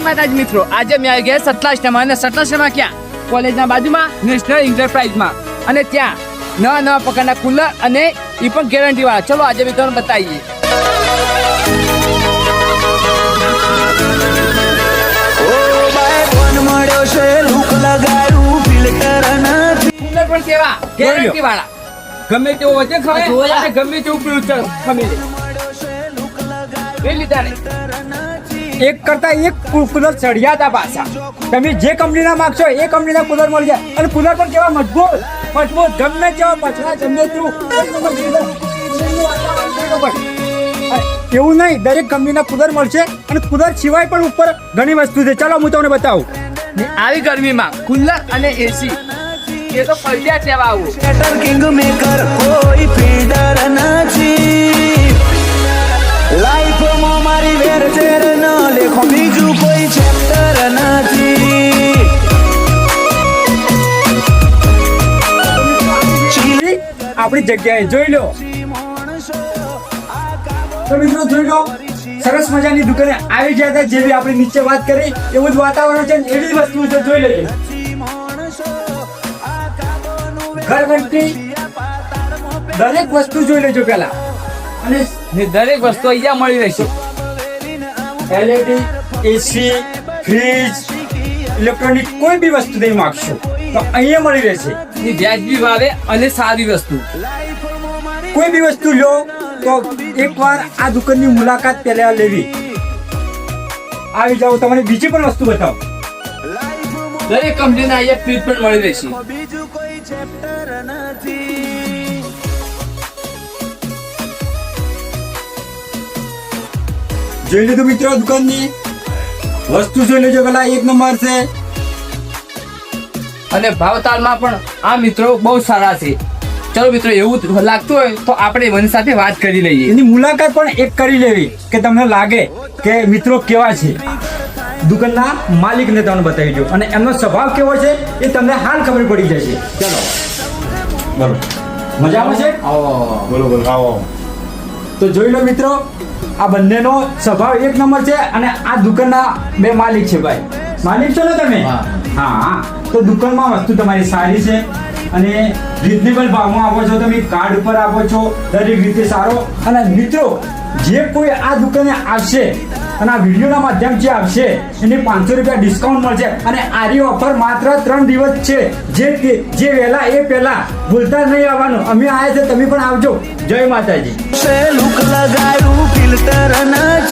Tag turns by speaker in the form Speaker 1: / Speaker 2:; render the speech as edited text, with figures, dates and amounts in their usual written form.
Speaker 1: માતાજી મિત્રો, આજે મેં આવી ગયા સતલાસણામાં. અને સતલાસણામાં ક્યાં? કોલેજના બાજુમાં નેશનલ એન્ટરપ્રાઇઝમાં. અને ત્યાં નવા નવા પ્રકારના કુલર અને એ પણ ગેરંટી વાળા. ચલો આજે મિત્રોને બતાવીએ. કુલર પણ કેવા ગેરંટી વાળા, ગમે તેવું વજન ખવાય અને ગમે તેવું પીવું ખમી લે. લીધા ને
Speaker 2: એક કરતા એક કુલર ચડિયાતા પાછા. તમે જે કંપનીના માંગશો એ કંપનીના કુલર મળી જાય. અને કુલર પણ કેવા મજબૂત ગમે તેવા પછડા ગમે તેવું એવું નહીં, દરેક કંપનીના કુલર મળશે. અને કુલર સિવાય પણ ઉપર ઘણી વસ્તુ છે. ચાલો હું તમને બતાવું.
Speaker 1: ને આવી ગરમીમાં કુલર અને એસી એ તો ફરજિયાત લેવા આવું.
Speaker 3: કિંગ મેકર કોઈ ફીડર નથી, લાઈફમાં મારી વેર ઝેર ન લેખો, બીજું કોઈ ચેપ્ટર નથી.
Speaker 2: આપણી જગ્યાએ જોઈ લો. તો મિત્રો જોઈ લો, સરસ મજાની દુકાને આવી ગયા હતા. જેવી આપણે નીચે વાત કરી એવું જ વાતાવરણ છે, એવી જ વસ્તુ છે. જોઈ લેજો. ઘર ઘંટી દરેક વસ્તુ જોઈ લેજો પેલા. અને
Speaker 1: દરેક વસ્તુ અહીંયા મળી રહેશે.
Speaker 2: એલઈડી, એસી, ફ્રીજ, ઇલેક્ટ્રોનિક કોઈ બી વસ્તુ નહીં માગશો તો અહીંયા મળી રહેશે.
Speaker 1: વ્યાજબી ભાવે અને સારી વસ્તુ.
Speaker 2: કોઈ બી વસ્તુ લો તો એકવાર આ દુકાનની મુલાકાત પહેલા લેવી. આવી જાઓ, તમને બીજી પણ વસ્તુ બતાવો.
Speaker 1: દરેક કંપનીના અહીંયા ફ્રીજ પણ મળી રહેશે.
Speaker 3: બીજું કોઈ ચેપ્ટર નથી.
Speaker 2: જોઈ લીધું મિત્રો, દુકાનની વસ્તુ જોઈ લેજો પેલા. એક નંબર છે.
Speaker 1: અને ભાવતાલમાં પણ આ મિત્રો બહુ સારા છે. ચલો મિત્રો, એવું લાગતું હોય તો આપણે એમની સાથે વાત કરી લઈએ.
Speaker 2: એની મુલાકાત પણ એક કરી લેવી કે તમને લાગે કે મિત્રો કેવા છે. દુકાનના માલિકને તમને બતાવી દો અને એમનો સ્વભાવ કેવો છે એ તમને હાલ ખબર પડી જશે. ચલો બોલો, મજામાં છે? બોલો બોલો, આવો. તો જોઈ લો મિત્રો, આ બંનેનો સ્વભાવ એક નંબર છે. અને આ દુકાનના બે માલિક છે. ભાઈ માલિક છો ને તમે? હા. તો દુકાનમાં વસ્તુ તમારી સારી છે અને રિઝનેબલ ભાવમાં આપો છો. તમે કાર્ડ ઉપર આપો છો, દરેક રીતે સારો. અને મિત્રો, જે કોઈ આ દુકાને આવશે અને આ વિડીયોના માધ્યમથી આવશે એને 500 રૂપિયા ડિસ્કાઉન્ટ મળશે. અને આરી ઓફર માત્ર 3 દિવસ છે. જે વહેલા એ પહેલા ભૂલતા નહીં આવવાનું. અમે આવ્યા છે, તમે પણ આવજો. જય માતાજી.
Speaker 3: લુક લગાયું ફિલ્ટર નથી.